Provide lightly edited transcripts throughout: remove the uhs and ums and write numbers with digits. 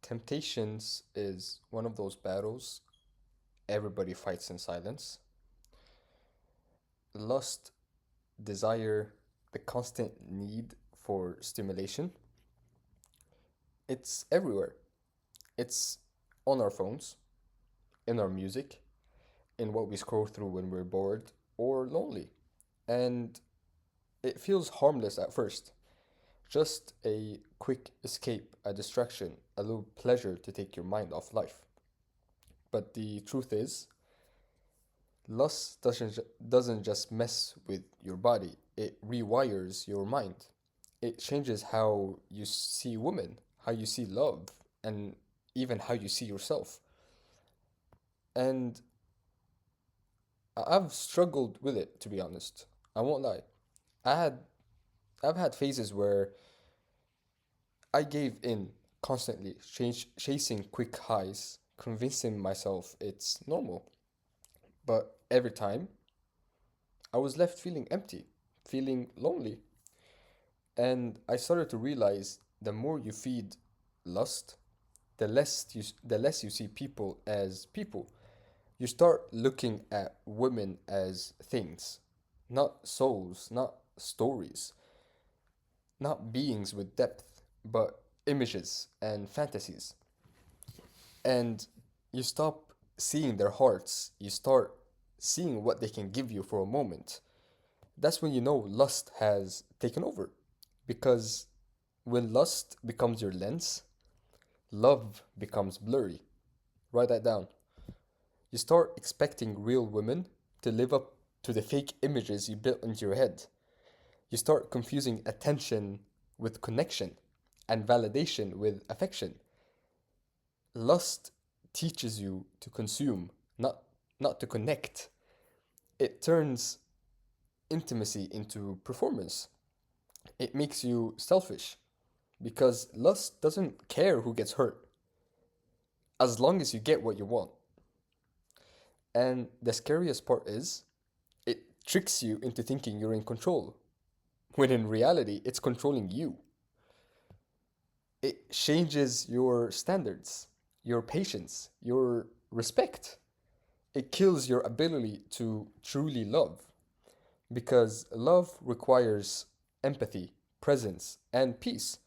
Temptations is one of those battles everybody fights in silence. Lust, desire, the constant need for stimulation, it's everywhere. It's on our phones, in our music, in what we scroll through when we're bored or lonely. And it feels harmless at first. Just a quick escape, a distraction, a little pleasure to take your mind off life. But the truth is, lust doesn't just mess with your body, it rewires your mind. It changes how you see women, how you see love, and even how you see yourself. And I've struggled with it, to be honest. I won't lie. I had I've had phases where I gave in constantly, chasing quick highs, convincing myself it's normal. But every time, I was left feeling empty, feeling lonely. And I started to realize the more you feed lust, the less you see people as people. You start looking at women as things, not souls, not stories, not beings with depth, but images and fantasies. And you stop seeing their hearts, you start seeing what they can give you for a moment. That's when you know lust has taken over. Because when lust becomes your lens, love becomes blurry. Write that down. You start expecting real women to live up to the fake images you built into your head. You start confusing attention with connection and validation with affection. Lust teaches you to consume, not to connect. It turns intimacy into performance. It makes you selfish because lust doesn't care who gets hurt as long as you get what you want. And the scariest part is it tricks you into thinking you're in control when in reality it's controlling you. It changes your standards, your patience, your respect. It kills your ability to truly love because love requires empathy, presence, and peace.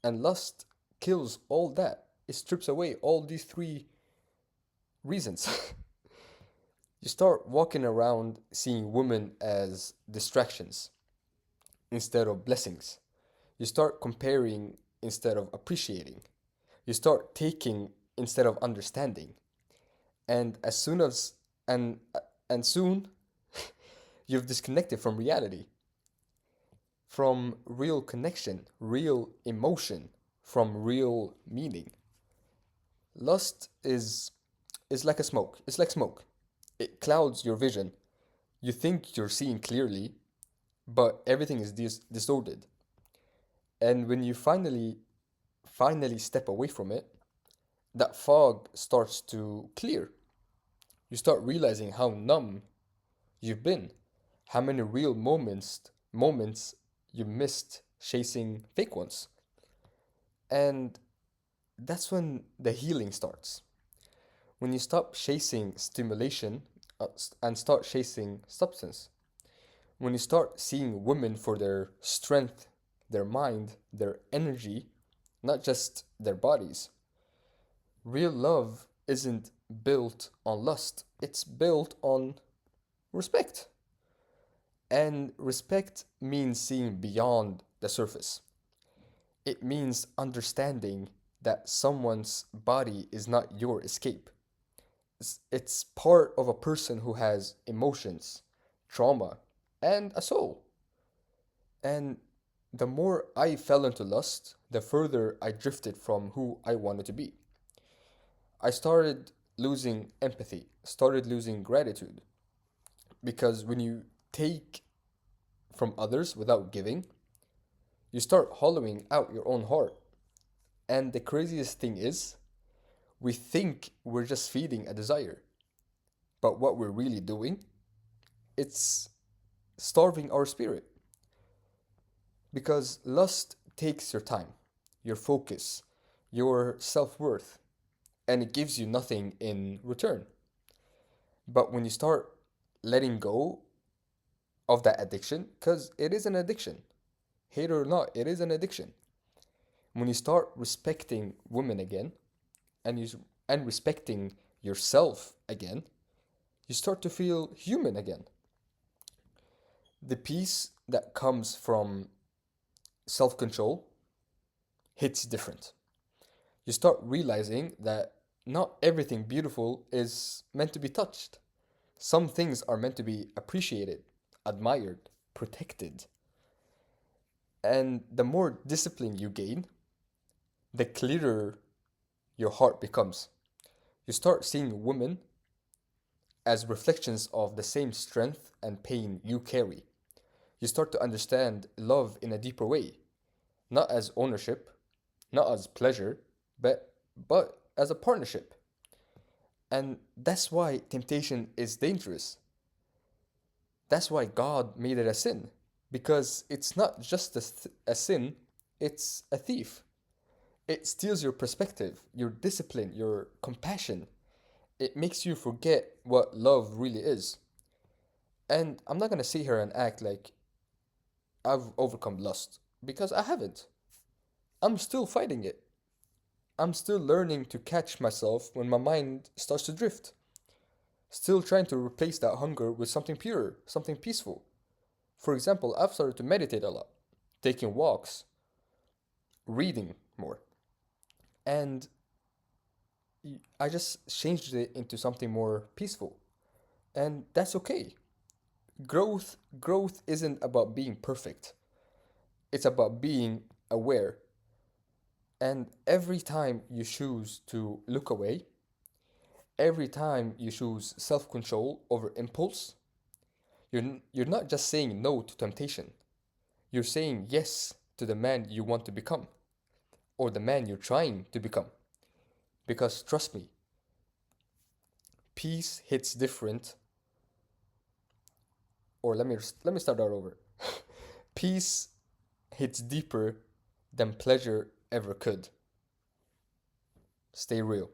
And lust kills all that. It strips away all these three reasons. You start walking around seeing women as distractions instead of blessings. You start comparing instead of appreciating. You start taking instead of understanding. And as soon as and soon you've disconnected from reality, from real connection, real emotion, from real meaning. Lust is like a smoke. It's like smoke. It clouds your vision. You think you're seeing clearly, but everything is distorted. And when you finally step away from it, that fog starts to clear. You start realizing how numb you've been, how many real moments you missed chasing fake ones. And that's when the healing starts. When you stop chasing stimulation and start chasing substance. When you start seeing women for their strength, their mind, their energy, not just their bodies. Real love isn't built on lust, it's built on respect. And respect means seeing beyond the surface. It means understanding that someone's body is not your escape. It's part of a person who has emotions, trauma, and a soul. And the more I fell into lust, the further I drifted from who I wanted to be. I started losing empathy, started losing gratitude. Because when you take from others without giving, you start hollowing out your own heart. And the craziest thing is, we think we're just feeding a desire, but what we're really doing, it's starving our spirit. Because lust takes your time, your focus, your self-worth, and it gives you nothing in return. But when you start letting go of that addiction, because it is an addiction, hate it or not, it is an addiction. When you start respecting women again, and respecting yourself again, you start to feel human again. The peace that comes from self-control hits different. You start realizing that not everything beautiful is meant to be touched. Some things are meant to be appreciated, admired, protected. And the more discipline you gain, the clearer your heart becomes. You start seeing women as reflections of the same strength and pain you carry. You start to understand love in a deeper way, not as ownership, not as pleasure, but as a partnership. And that's why temptation is dangerous. That's why God made it a sin, because it's not just a sin, it's a thief. It steals your perspective, your discipline, your compassion. It makes you forget what love really is. And I'm not gonna sit here and act like I've overcome lust, because I haven't. I'm still fighting it. I'm still learning to catch myself when my mind starts to drift. Still trying to replace that hunger with something pure, something peaceful. For example, I've started to meditate a lot, taking walks, reading more. And I just changed it into something more peaceful. And that's okay. Growth isn't about being perfect. It's about being aware. And every time you choose to look away, every time you choose self-control over impulse, you're not just saying no to temptation. You're saying yes to the man you want to become, or the man you're trying to become. Because trust me, peace hits different. Or let me start that over. Peace hits deeper than pleasure ever could. Stay real.